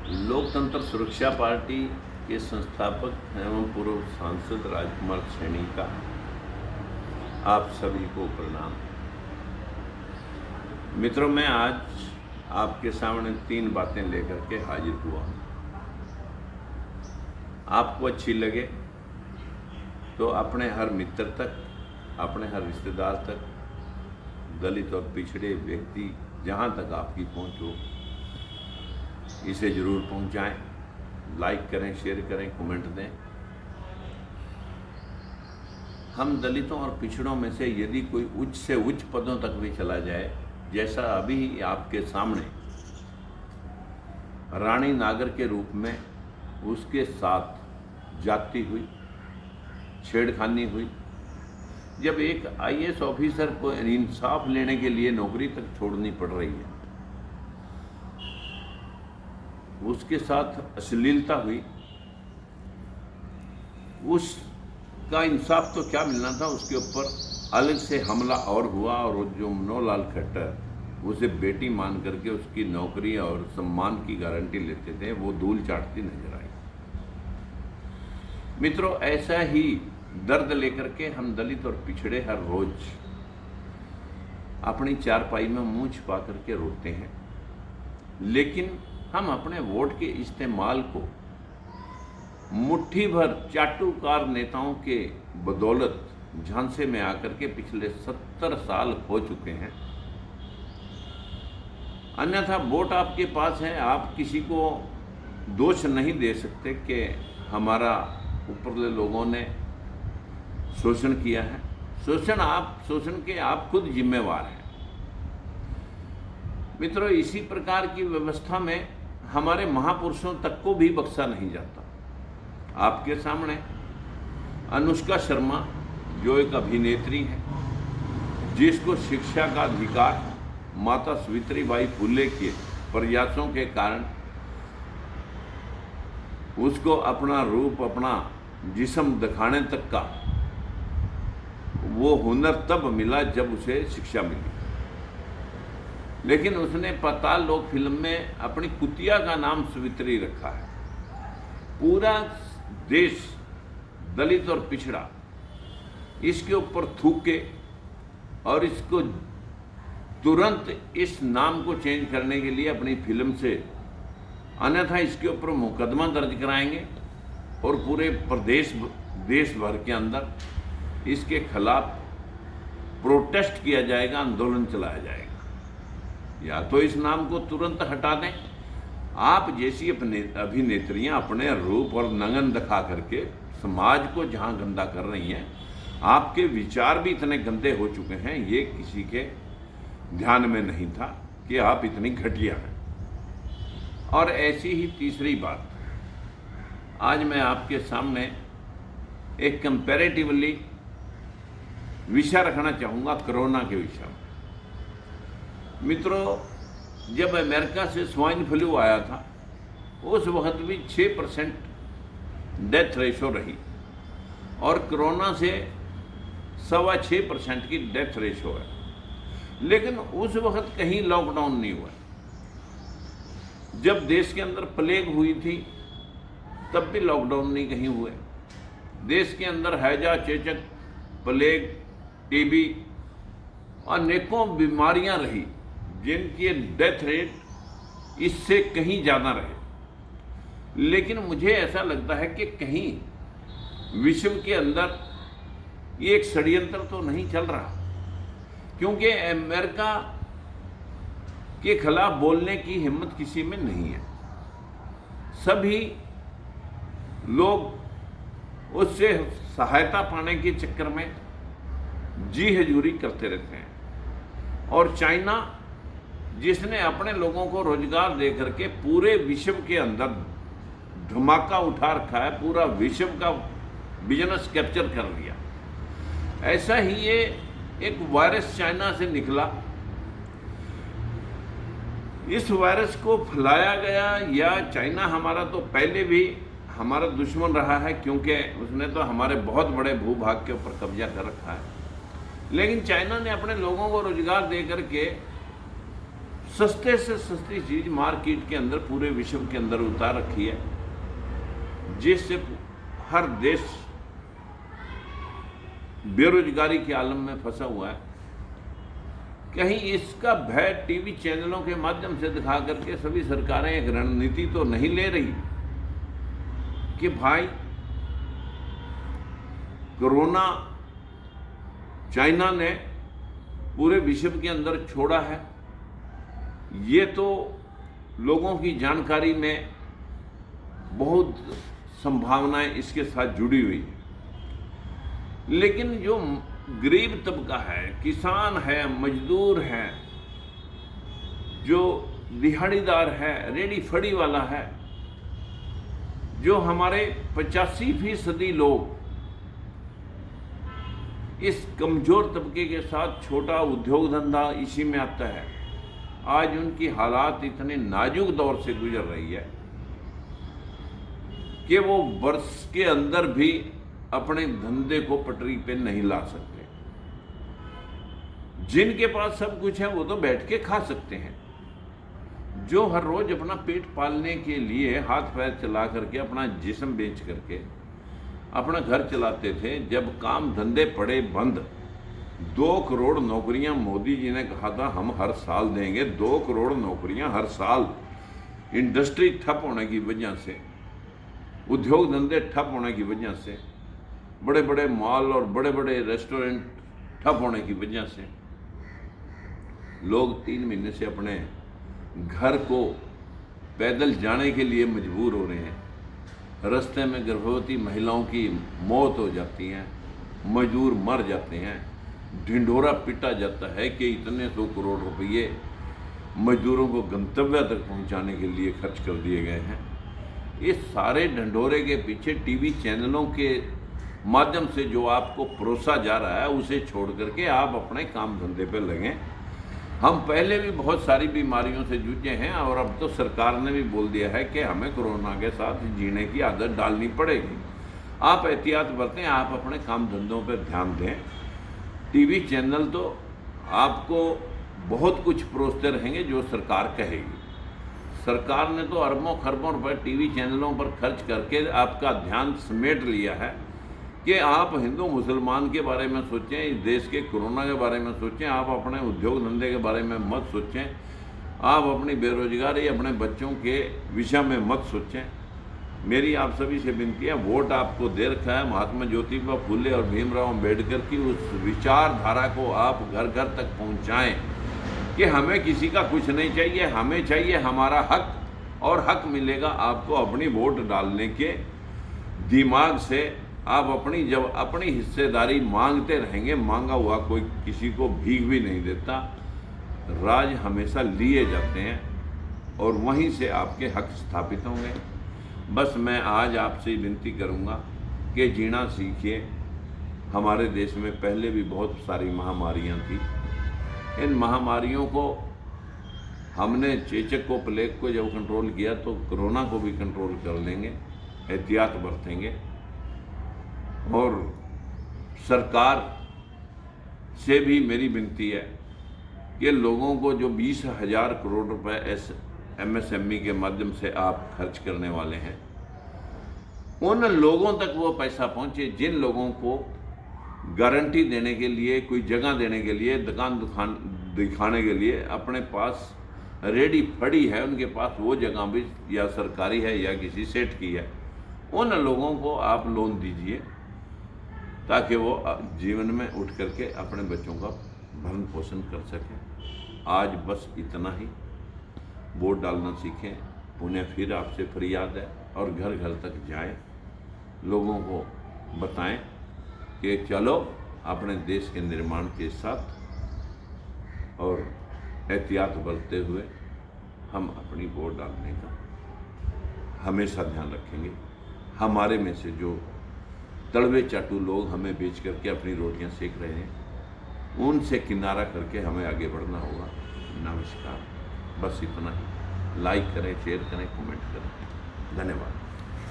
लोकतंत्र सुरक्षा पार्टी के संस्थापक एवं पूर्व सांसद राजकुमार सैनी का आप सभी को प्रणाम। मित्रों, मैं आज आपके सामने 3 बातें लेकर के हाजिर हुआ हूँ। आपको अच्छी लगे तो अपने हर मित्र तक, अपने हर रिश्तेदार तक, दलित और पिछड़े व्यक्ति जहाँ तक आपकी पहुँच हो, इसे जरूर पहुँचाएं। लाइक करें, शेयर करें, कमेंट दें। हम दलितों और पिछड़ों में से यदि कोई उच्च से उच्च पदों तक भी चला जाए, जैसा अभी आपके सामने रानी नागर के रूप में उसके साथ जाती हुई, छेड़खानी हुई, जब एक आईएएस ऑफिसर को इंसाफ लेने के लिए नौकरी तक छोड़नी पड़ रही है, उसके साथ अश्लीलता हुई, उसका इंसाफ तो क्या मिलना था, उसके ऊपर अलग से हमला और हुआ। और जो मनोहरलाल खट्टर उसे बेटी मान करके उसकी नौकरी और सम्मान की गारंटी लेते थे, वो धूल चाटती नजर आई। मित्रों, ऐसा ही दर्द लेकर के हम दलित और पिछड़े हर रोज अपनी चारपाई में मुंह छिपा करके रोते हैं, लेकिन हम अपने वोट के इस्तेमाल को मुट्ठी भर चाटुकार नेताओं के बदौलत झांसे में आकर के पिछले 70 साल खो चुके हैं। अन्यथा वोट आपके पास है, आप किसी को दोष नहीं दे सकते कि हमारा ऊपरले लोगों ने शोषण किया है। शोषण के आप खुद जिम्मेवार हैं। मित्रों, इसी प्रकार की व्यवस्था में हमारे महापुरुषों तक को भी बख्शा नहीं जाता। आपके सामने अनुष्का शर्मा, जो एक अभिनेत्री है, जिसको शिक्षा का अधिकार माता सावित्रीबाई फुले के प्रयासों के कारण उसको अपना रूप, अपना जिस्म दिखाने तक का वो हुनर तब मिला जब उसे शिक्षा मिली। लेकिन उसने पाताल लोक फिल्म में अपनी कुतिया का नाम सावित्री रखा है। पूरा देश दलित और पिछड़ा इसके ऊपर थूके और इसको तुरंत इस नाम को चेंज करने के लिए अपनी फिल्म से, अन्यथा इसके ऊपर मुकदमा दर्ज कराएंगे और पूरे देश भर के अंदर इसके खिलाफ प्रोटेस्ट किया जाएगा, आंदोलन चलाया जाएगा। या तो इस नाम को तुरंत हटा दें। आप जैसी अभिनेत्रियां अपने रूप और नंगन दिखा करके समाज को जहां गंदा कर रही हैं, आपके विचार भी इतने गंदे हो चुके हैं, ये किसी के ध्यान में नहीं था कि आप इतनी घटिया हैं। और ऐसी ही तीसरी बात, आज मैं आपके सामने एक कंपैरेटिवली विषय रखना चाहूँगा, कोरोना के विषय में। मित्रों, जब अमेरिका से स्वाइन फ्लू आया था, उस वक्त भी 6% डेथ रेशो रही और कोरोना से 6.25% की डेथ रेशो है। लेकिन उस वक्त कहीं लॉकडाउन नहीं हुआ। जब देश के अंदर प्लेग हुई थी तब भी लॉकडाउन नहीं कहीं हुए। देश के अंदर हैजा, चेचक, प्लेग, टीबी और अनेकों बीमारियां रही जिनकी डेथ रेट इससे कहीं ज़्यादा रहे। लेकिन मुझे ऐसा लगता है कि कहीं विश्व के अंदर ये एक षड्यंत्र तो नहीं चल रहा, क्योंकि अमेरिका के खिलाफ बोलने की हिम्मत किसी में नहीं है। सभी लोग उससे सहायता पाने के चक्कर में जी हजूरी करते रहते हैं। और चाइना, जिसने अपने लोगों को रोजगार दे करके पूरे विश्व के अंदर धमाका उठा रखा है, पूरा विश्व का बिजनेस कैप्चर कर लिया, ऐसा ही ये एक वायरस चाइना से निकला। इस वायरस को फैलाया गया, या चाइना हमारा तो पहले भी हमारा दुश्मन रहा है, क्योंकि उसने तो हमारे बहुत बड़े भूभाग के ऊपर कब्जा कर रखा है। लेकिन चाइना ने अपने लोगों को रोजगार दे करके सस्ते से सस्ती चीज मार्केट के अंदर पूरे विश्व के अंदर उतार रखी है, जिससे हर देश बेरोजगारी के आलम में फंसा हुआ है। कहीं इसका भय टीवी चैनलों के माध्यम से दिखा करके सभी सरकारें एक रणनीति तो नहीं ले रही कि भाई कोरोना चाइना ने पूरे विश्व के अंदर छोड़ा है, ये तो लोगों की जानकारी में बहुत संभावनाएं इसके साथ जुड़ी हुई है, लेकिन जो गरीब तबका है, किसान है, मजदूर है, जो दिहाड़ीदार है, रेडी फड़ी वाला है, जो हमारे 85% लोग इस कमजोर तबके के साथ छोटा उद्योग धंधा इसी में आता है, आज उनकी हालात इतने नाजुक दौर से गुजर रही है कि वो वर्ष के अंदर भी अपने धंधे को पटरी पे नहीं ला सकते। जिनके पास सब कुछ है वो तो बैठ के खा सकते हैं, जो हर रोज अपना पेट पालने के लिए हाथ पैर चला करके अपना जिस्म बेच करके अपना घर चलाते थे, जब काम धंधे पड़े बंद, 2 करोड़ नौकरियां मोदी जी ने कहा था हम हर साल देंगे, 2 करोड़ नौकरियां हर साल। इंडस्ट्री ठप होने की वजह से, उद्योग धंधे ठप होने की वजह से, बड़े बड़े मॉल और बड़े बड़े रेस्टोरेंट ठप होने की वजह से लोग 3 महीने से अपने घर को पैदल जाने के लिए मजबूर हो रहे हैं। रास्ते में गर्भवती महिलाओं की मौत हो जाती है, मजदूर मर जाते हैं, ढिंढोरा पिटा जाता है कि इतने 100 करोड़ रुपये मजदूरों को गंतव्य तक पहुंचाने के लिए खर्च कर दिए गए हैं। इस सारे ढंढोरे के पीछे टीवी चैनलों के माध्यम से जो आपको परोसा जा रहा है, उसे छोड़ करके आप अपने काम धंधे पे लगें। हम पहले भी बहुत सारी बीमारियों से जूझे हैं और अब तो सरकार ने भी बोल दिया है कि हमें कोरोना के साथ जीने की आदत डालनी पड़ेगी। आप एहतियात बरतें, आप अपने काम धंधों पर ध्यान दें। टीवी चैनल तो आपको बहुत कुछ परोसते रहेंगे जो सरकार कहेगी। सरकार ने तो अरबों खरबों रुपए टीवी चैनलों पर खर्च करके आपका ध्यान समेट लिया है कि आप हिंदू मुसलमान के बारे में सोचें, इस देश के कोरोना के बारे में सोचें, आप अपने उद्योग धंधे के बारे में मत सोचें, आप अपनी बेरोजगारी, अपने बच्चों के विषय में मत सोचें। मेरी आप सभी से विनती है, वोट आपको दे रखा है महात्मा ज्योतिबा फुले और भीमराव अम्बेडकर की उस विचारधारा को आप घर घर तक पहुंचाएं कि हमें किसी का कुछ नहीं चाहिए, हमें चाहिए हमारा हक, और हक मिलेगा आपको अपनी वोट डालने के दिमाग से। आप जब अपनी हिस्सेदारी मांगते रहेंगे, मांगा हुआ कोई किसी को भीख भी नहीं देता। राज हमेशा लिए जाते हैं और वहीं से आपके हक स्थापित होंगे। बस मैं आज आपसे विनती करूंगा कि जीना सीखिए। हमारे देश में पहले भी बहुत सारी महामारियां थी, इन महामारियों को हमने चेचक को, प्लेग को जब कंट्रोल किया तो कोरोना को भी कंट्रोल कर लेंगे। एहतियात बरतेंगे और सरकार से भी मेरी विनती है कि लोगों को जो 20,000 करोड़ रुपए MSME के माध्यम से आप खर्च करने वाले हैं, उन लोगों तक वो पैसा पहुंचे जिन लोगों को गारंटी देने के लिए, कोई जगह देने के लिए, दुकान दिखाने के लिए अपने पास रेडी फड़ी है, उनके पास वो जगह भी या सरकारी है या किसी सेठ की है, उन लोगों को आप लोन दीजिए ताकि वो जीवन में उठ करके अपने बच्चों का भरण पोषण कर सकें। आज बस इतना ही। वोट डालना सीखें। पुण्य फिर आपसे फरियाद है, और घर घर तक जाएं, लोगों को बताएं कि चलो अपने देश के निर्माण के साथ और एहतियात बरतते हुए हम अपनी वोट डालने का हमेशा ध्यान रखेंगे। हमारे में से जो तड़वे चाटू लोग हमें बेच करके अपनी रोटियां सेक रहे हैं, उनसे किनारा करके हमें आगे बढ़ना होगा। नमस्कार। बस इतना ही। लाइक करें, शेयर करें, कमेंट करें। धन्यवाद।